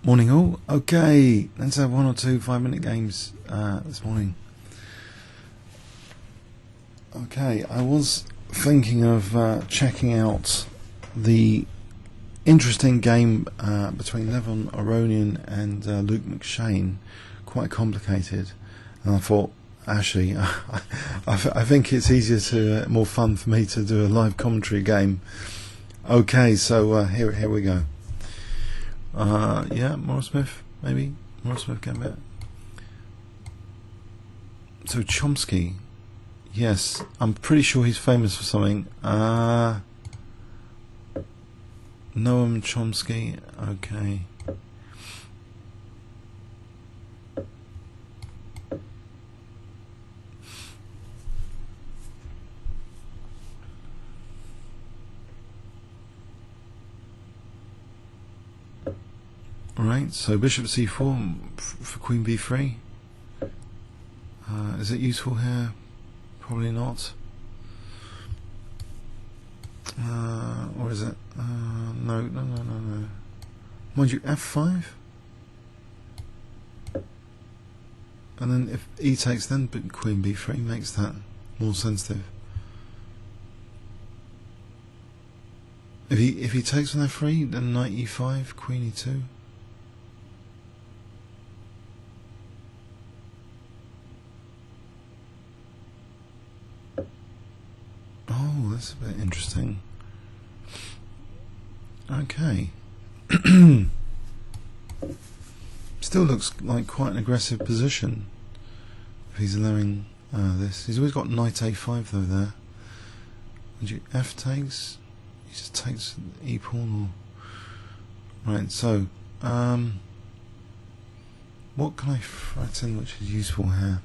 Morning all. Okay, let's have one or two 5-minute games this morning. Okay, I was thinking of checking out the interesting game between Levon Aronian and Luke McShane. Quite complicated, and I thought actually I think it's easier to more fun for me to do a live commentary game. Okay, so here we go. Yeah, Morris Smith, maybe Morris Smith Gambit. So Chomsky, yes, I'm pretty sure he's famous for something. Noam Chomsky, okay. Alright, so Bishop C4 for Queen B3. Is it useful here? Probably not. Or is it? No. Mind you, F5? And then if E takes, then Queen B3 makes that more sensitive. If he takes on F3, then Knight E5, Queen E2. Oh, that's a bit interesting. Okay. Still looks like quite an aggressive position if he's allowing this. He's always got Knight A5 though there. And you F takes, he just takes E pawn or... Right, so what can I threaten which is useful here?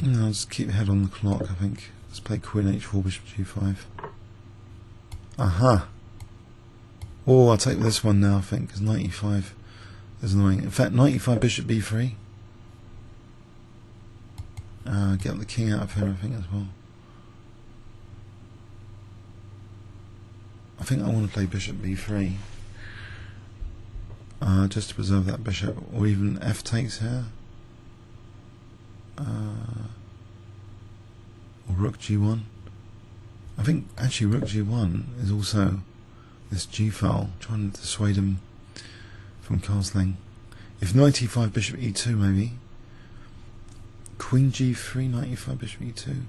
No, I'll just keep head on the clock, I think. Let's play Queen H4, Bishop G5. Aha! Oh, I'll take this one now, I think, because Knight E5 is annoying. In fact, Knight E5, Bishop B3. Get the king out of here, I think, as well. I think I want to play Bishop B3. Just to preserve that bishop, or even F takes here. Or Rook G1. I think actually Rook G1 is also this G file, trying to dissuade him from castling. If Knight E5 Bishop E2 maybe. Queen G3 Knight E5 Bishop E2.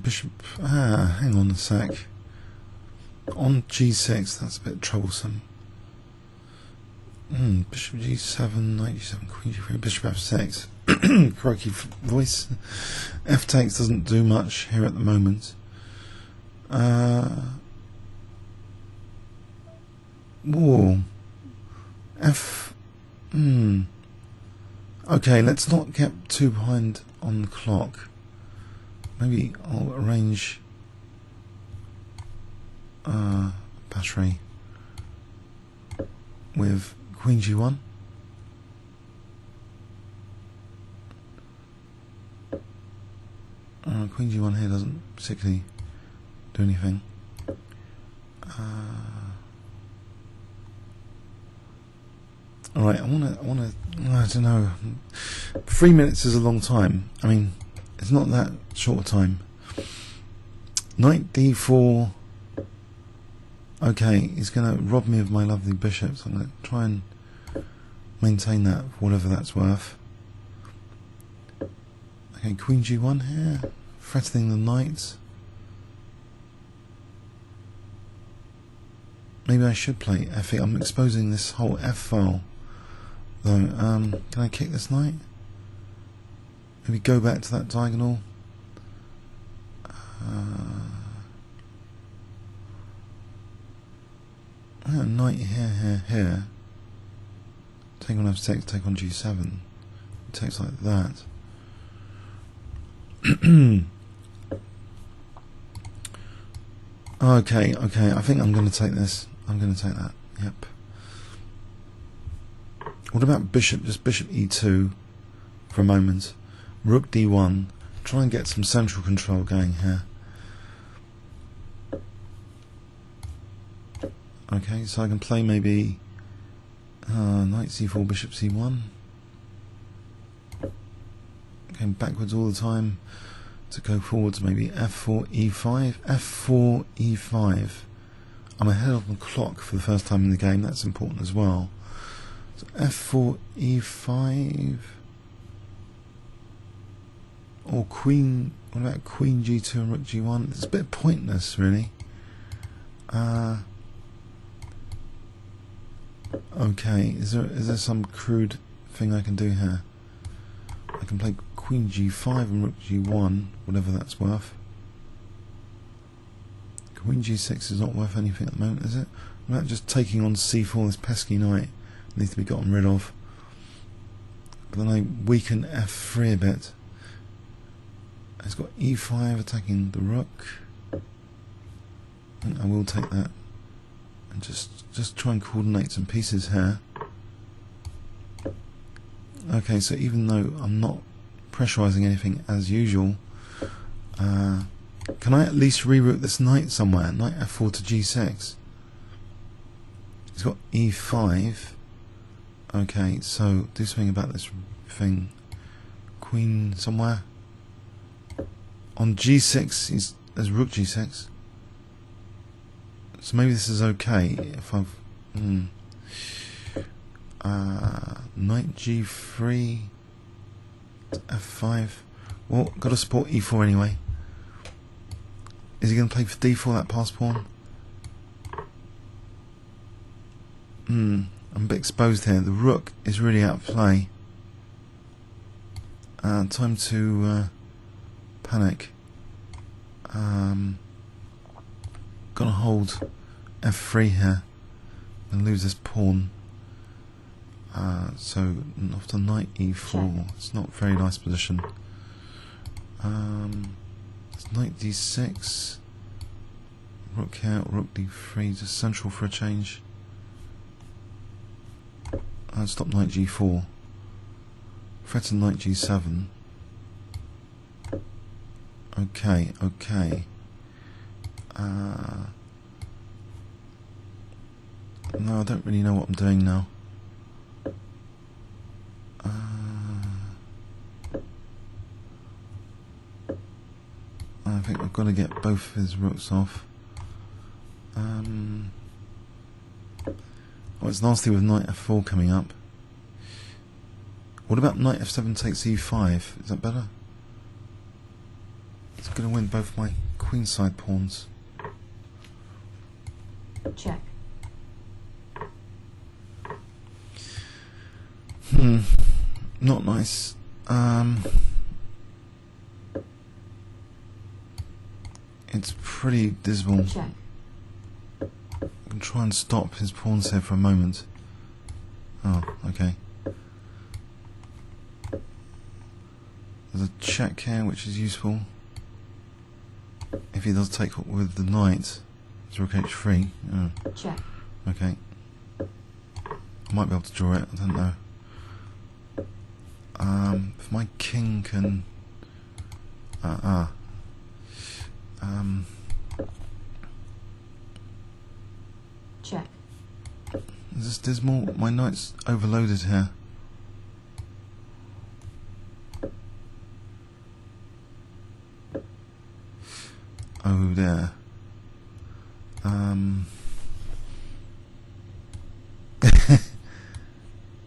Bishop, hang on a sec. On G6, that's a bit troublesome. Bishop G7, Knight G7, Queen G3, Bishop F6. Croaky voice. F takes doesn't do much here at the moment. Whoa. F. Okay, let's not get too behind on the clock. Maybe I'll arrange battery with Queen G1. Queen G1 here doesn't particularly do anything. Alright, I don't know. 3 minutes is a long time. I mean, it's not that short a time. Knight D4. Okay, he's going to rob me of my lovely bishops. I'm going to try and maintain that for whatever that's worth. Okay, Queen G1 here, threatening the knight. Maybe I should play F8. I'm exposing this whole F file though. Can I kick this knight? Maybe go back to that diagonal. Knight here. Take on F6, take on G7. It takes like that. Okay, I think I'm going to take this. I'm going to take that, yep. What about bishop, just Bishop E2 for a moment. Rook D1, try and get some central control going here. Okay, so I can play maybe knight c4, bishop c1. Going backwards all the time to go forwards, maybe f4 e5, f4 e5. I'm ahead of the clock for the first time in the game, that's important as well. So f4 e5, or queen, what about queen g2 and rook g1? It's a bit pointless really. Okay, is there some crude thing I can do here? I can play queen g5 and rook g1, whatever that's worth. Queen g6 is not worth anything at the moment, is it? What about just taking on c4, this pesky knight needs to be gotten rid of. But then I weaken f3 a bit. It's got e5 attacking the rook. And I will take that and just try and coordinate some pieces here. Okay, so even though I'm not pressurizing anything as usual, can I at least reroute this knight somewhere? Knight f4 to g6. He's got e5. Okay, so do something about this thing. Queen somewhere. On g6, there's rook g6. So maybe this is okay if I've knight g3 to f5. Well, got to support e4 anyway. Is he going to play for d4, that pass pawn? I'm a bit exposed here. The rook is really out of play. Time to panic. Gonna hold f3 here and lose this pawn. So after knight e4, it's not a very nice position. It's knight d6, rook here, rook d3, just central for a change. Stop knight g4. Threaten knight g7. Okay, okay. No, I don't really know what I'm doing now. I think I've got to get both his rooks off. Oh, it's nasty with knight f4 coming up. What about knight f7 takes e5? Is that better? It's going to win both my queenside pawns. Check. Not nice. It's pretty dismal. Check. I can try and stop his pawns here for a moment. Oh, okay. There's a check here which is useful. If he does take with the knight, it's rook h3. Oh. Check. Okay. I might be able to draw it, I don't know. If my king can... Check. Is this dismal? My knight's overloaded here. Oh dear.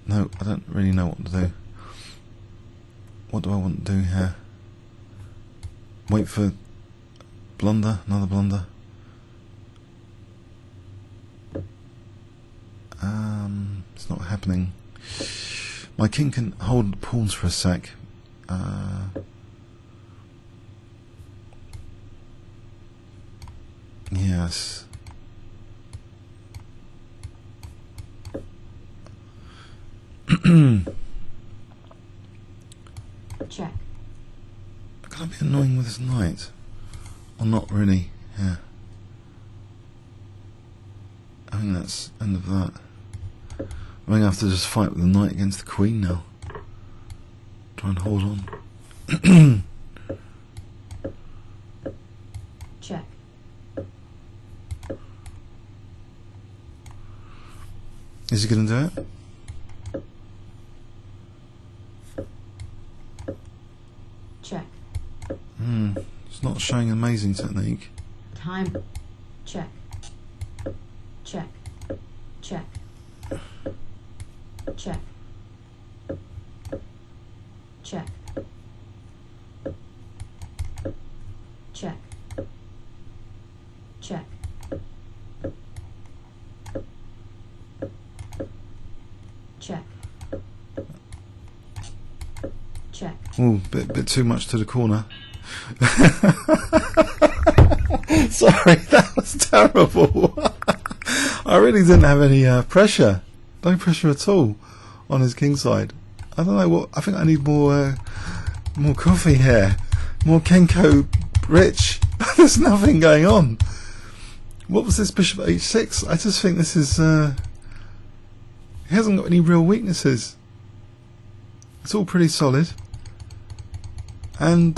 No, I don't really know what to do. What do I want to do here? Wait for blunder, another blunder. It's not happening. My king can hold pawns for a sec. Yes. Check. Can I be annoying with this knight? Or not really? Yeah. I think that's the end of that. I'm going to have to just fight with the knight against the queen now. Try and hold on. Is he going to do it? Check. It's not showing amazing technique. Time. Check. Check. Check. Check. Check. Check. Check. Check. Check. Oh, bit too much to the corner. Sorry, that was terrible. I really didn't have any pressure. No pressure at all on his king side. I don't know what. I think I need more coffee here. More Kenko rich. There's nothing going on. What was this bishop h6? I just think this is. He hasn't got any real weaknesses. It's all pretty solid. And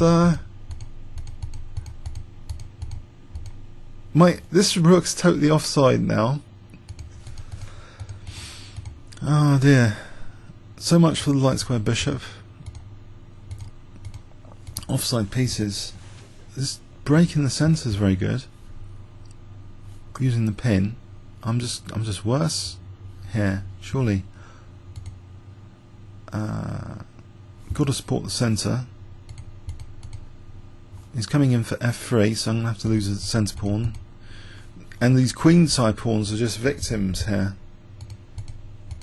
this rook's totally offside now. Oh dear. So much for the light square bishop. Offside pieces. This break in the centre is very good. Using the pin. I'm just worse here, surely. Got to support the centre. He's coming in for f3, so I'm going to have to lose a centre pawn. And these queen side pawns are just victims here.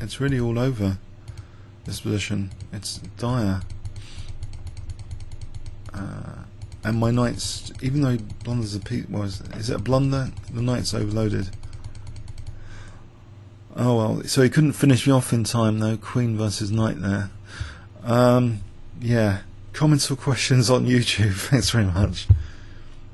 It's really all over this position. It's dire. And my knight's, even though he blunders a piece, is it a blunder? The knight's overloaded. Oh well, so he couldn't finish me off in time though. Queen versus knight there. Yeah. Comments or questions on YouTube. Thanks very much.